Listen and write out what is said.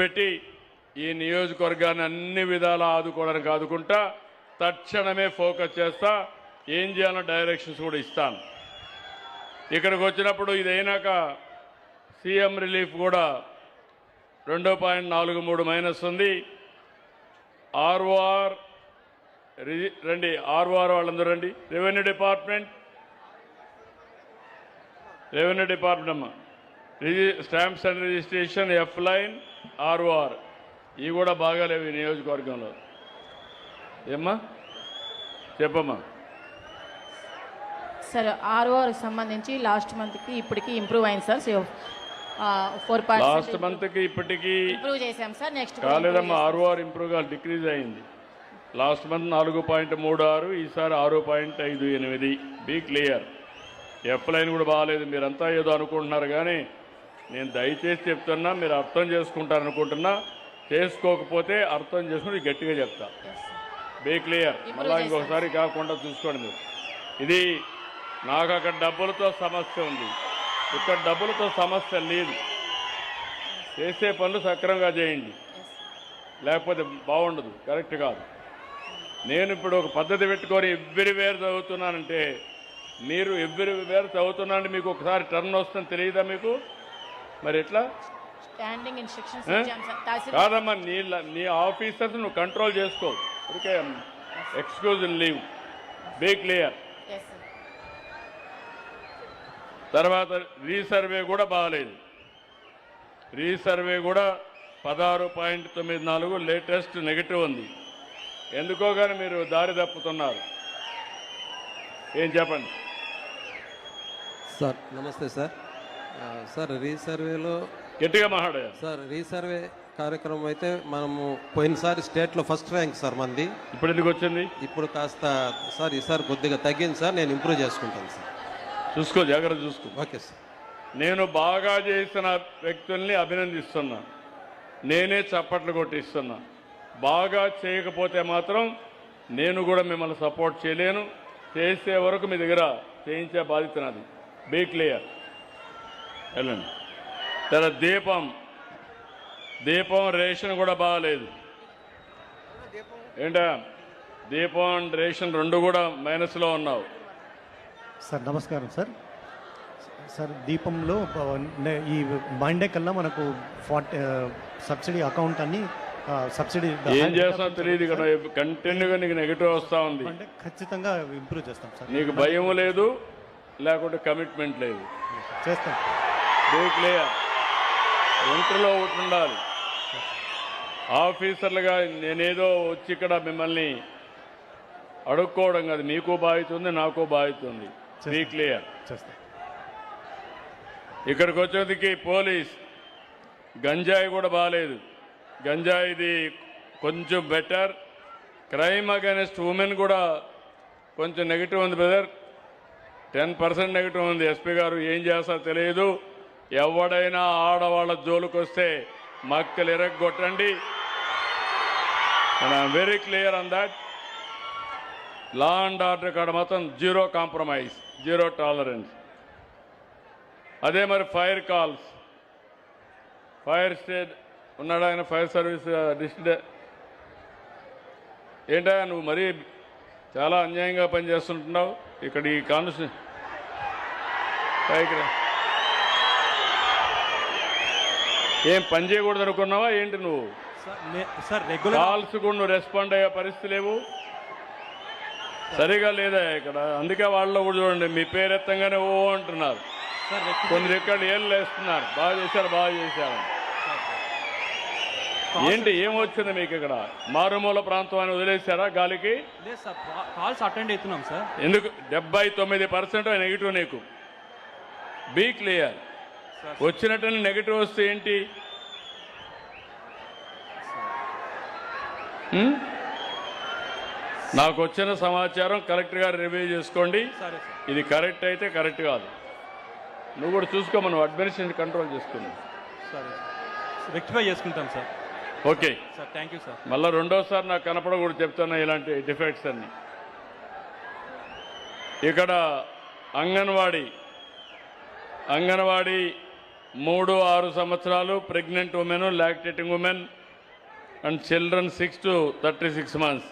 పెట్టి ఈ నియోజకవర్గాన్ని అన్ని విధాలా ఆదుకోవడానికి ఆదుకుంటా తక్షణమే ఫోకస్ చేస్తా ఏం చేయాలో డైరెక్షన్స్ కూడా ఇస్తాను. ఇక్కడికి వచ్చినప్పుడు ఇదైనాక సీఎం రిలీఫ్ కూడా 2.43 మైనస్ ఉంది. ఆర్ఓఆర్ రండి, ఆర్ఓఆర్ వాళ్ళందరూ రండి. రెవెన్యూ డిపార్ట్మెంట్ అమ్మా, stamps and registration, F line, ROR ఇవి కూడా బాగాలేవు ఈ నియోజకవర్గంలో. ఏమ్మా చెప్పమ్మా. సార్ ఆర్ఓఆర్ సంబంధించి లాస్ట్ మంత్కి ఇప్పటికి ఇంప్రూవ్ అయింది సార్. 4% లాస్ట్ మంత్కి ఇప్పటికీ ఇంప్రూవ్ చేశాం సార్. నెక్స్ట్ కాలేదమ్మా, ఆర్ఓఆర్ ఇంప్రూవ్ కాదు, డిక్రీజ్ అయింది. లాస్ట్ మంత్ 4.36, ఈసారి 6.58. Be clear. ఎఫ్ లైన్ కూడా బాగాలేదు. మీరంతా ఏదో అనుకుంటున్నారు కానీ నేను దయచేసి చెప్తున్నా, మీరు అర్థం చేసుకుంటారనుకుంటున్నా. చేసుకోకపోతే అర్థం చేసుకుని గట్టిగా చెప్తా. Be clear. మళ్ళీ ఇంకొకసారి కాకుండా చూసుకోండి మీరు. ఇది నాకు అక్కడ డబ్బులతో సమస్య ఉంది, ఇక్కడ డబ్బులతో సమస్య లేదు. చేసే పనులు సక్రమంగా చేయండి, లేకపోతే బాగుండదు, కరెక్ట్ కాదు. నేను ఇప్పుడు ఒక పద్ధతి పెట్టుకొని ఎవ్రీవేర్ చదువుతున్నానంటే, మీరు ఎవ్రీవేర్ చదువుతున్నానంటే మీకు ఒకసారి టర్న్ వస్తుందని తెలియదా మీకు? మరి ఎట్లా? స్టాండింగ్ ఇన్స్ట్రక్షన్స్ కాదమ్మా, నీ ఆఫీసర్స్ నువ్వు కంట్రోల్ చేసుకో. Okay, excuse leave. Be clear. తర్వాత రీసర్వే కూడా బాగాలేదు. రీసర్వే కూడా 16.94 లేటెస్ట్ నెగిటివ్ ఉంది. ఎందుకో కానీ మీరు దారి తప్పుతున్నారు. ఏం చెప్పండి సార్. నమస్తే సార్. సార్ రీసర్వేలో గట్టిగా మాట్లాడారు సార్. రీసర్వే కార్యక్రమం అయితే మనము పోయినసారి స్టేట్లో ఫస్ట్ ర్యాంక్ సార్ మంది. ఇప్పుడు ఎందుకు వచ్చింది? ఇప్పుడు కాస్త సార్ ఈసారి కొద్దిగా తగ్గింది సార్. నేను ఇంప్రూవ్ చేసుకుంటాను సార్. చూసుకో, జాగ్రత్త చూసుకో. Okay sir. నేను బాగా చేసిన వ్యక్తుల్ని అభినందిస్తున్నా, నేనే చప్పట్లు కొట్టిస్తున్నా. బాగా చేయకపోతే మాత్రం నేను కూడా మిమ్మల్ని సపోర్ట్ చేయలేను. చేసే వరకు మీ దగ్గర చేయించే బాధ్యత నాది. Be clear. వెళ్ళండి. తర్వాత దీపం రేషన్ కూడా బాగాలేదు. ఏంటా దీపం రేషన్ రెండు కూడా మైనస్లో ఉన్నావు. సార్ నమస్కారం సార్. సార్ దీపంలో ఈ మండే కల్లా మనకు 40 సబ్సిడీ అకౌంట్ అన్ని సబ్సిడీ ఏం చేస్తావు తెలియదు. ఇక్కడ కంటిన్యూగా నీకు నెగిటివ్ వస్తూ ఉంది. ఖచ్చితంగా ఇంప్రూవ్ చేస్తాం సార్. నీకు భయం లేదు, లేకుంటే కమిట్మెంట్ లేదు. చేస్తాం. క్లియర్. ఒంటరిలో ఒకటి ఉండాలి. ఆఫీసర్లుగా నేనేదో వచ్చి ఇక్కడ మిమ్మల్ని అడుక్కోవడం కాదు. మీకు బాధ్యత ఉంది, నాకు బాధ్యత ఉంది. Be clear. చేస్తాం. ఇక్కడికి వచ్చేందుకు పోలీస్ గంజాయి కూడా బాగాలేదు. గంజాయిది కొంచెం బెటర్. క్రైమ్ అగైనెస్ట్ ఉమెన్ కూడా కొంచెం నెగిటివ్ ఉంది బ్రదర్. 10% నెగిటివ్ ఉంది. ఎస్పీ గారు ఏం చేస్తారో తెలియదు. ఎవడైనా ఆడవాళ్ళ జోలికి వస్తే మక్కలు ఎరగొట్టండి. And I'm very clear on that. Law and order కాడ మాత్రం జీరో కాంప్రమైజ్, జీరో టాలరెన్స్. అదే మరి ఫైర్ కాల్స్, ఫైర్ స్టేట్ ఉన్నాడు ఆయన, ఫైర్ సర్వీస్ డిస్ట్రిక్ట్. ఏంటా నువ్వు మరీ చాలా అన్యాయంగా పనిచేస్తుంటున్నావు. ఇక్కడ ఈ కాన్స్టిట్యూషన్ పైకి ఏం పని చేయకూడదు అనుకున్నావా ఏంటి నువ్వు? కాల్స్ కూడా నువ్వు రెస్పాండ్ అయ్యే పరిస్థితి లేవు, సరిగా లేదా ఇక్కడ. అందుకే వాళ్ళలో కూడా చూడండి, మీ పేరు ఎత్తంగానే ఓ అంటున్నారు. కొన్ని రికార్డు ఏళ్ళు వేస్తున్నారు. బాగా చేశారు, బాగా చేశారు. ఏంటి ఏమొచ్చింది మీకు ఇక్కడ? మారుమూల ప్రాంతం అని వదిలేశారా గాలికి? కాల్స్ అటెండ్ అవుతున్నాం సార్. ఎందుకు? 79% నెగిటివ్ నీకు. Be clear. వచ్చినట్టు నెగిటివ్ వస్తే ఏంటి? నాకు వచ్చిన సమాచారం కలెక్టర్ గారు రివ్యూ చేసుకోండి. ఇది కరెక్ట్ అయితే కరెక్ట్ కాదు. నువ్వు కూడా చూసుకోమని, నువ్వు అడ్మినిస్ట్రేషన్ కంట్రోల్ చేసుకున్నావు. సరే, రెక్టిఫై చేసుకుంటాం sir. Okay sir, thank you sir. మళ్ళీ రెండోసారి నాకు కనపడకూడదు చెప్తున్నా ఇలాంటి డిఫెక్ట్స్ అన్ని. ఇక్కడ అంగన్వాడీ 3-6 సంవత్సరాలు pregnant women, lactating women and children 6 to 36 months.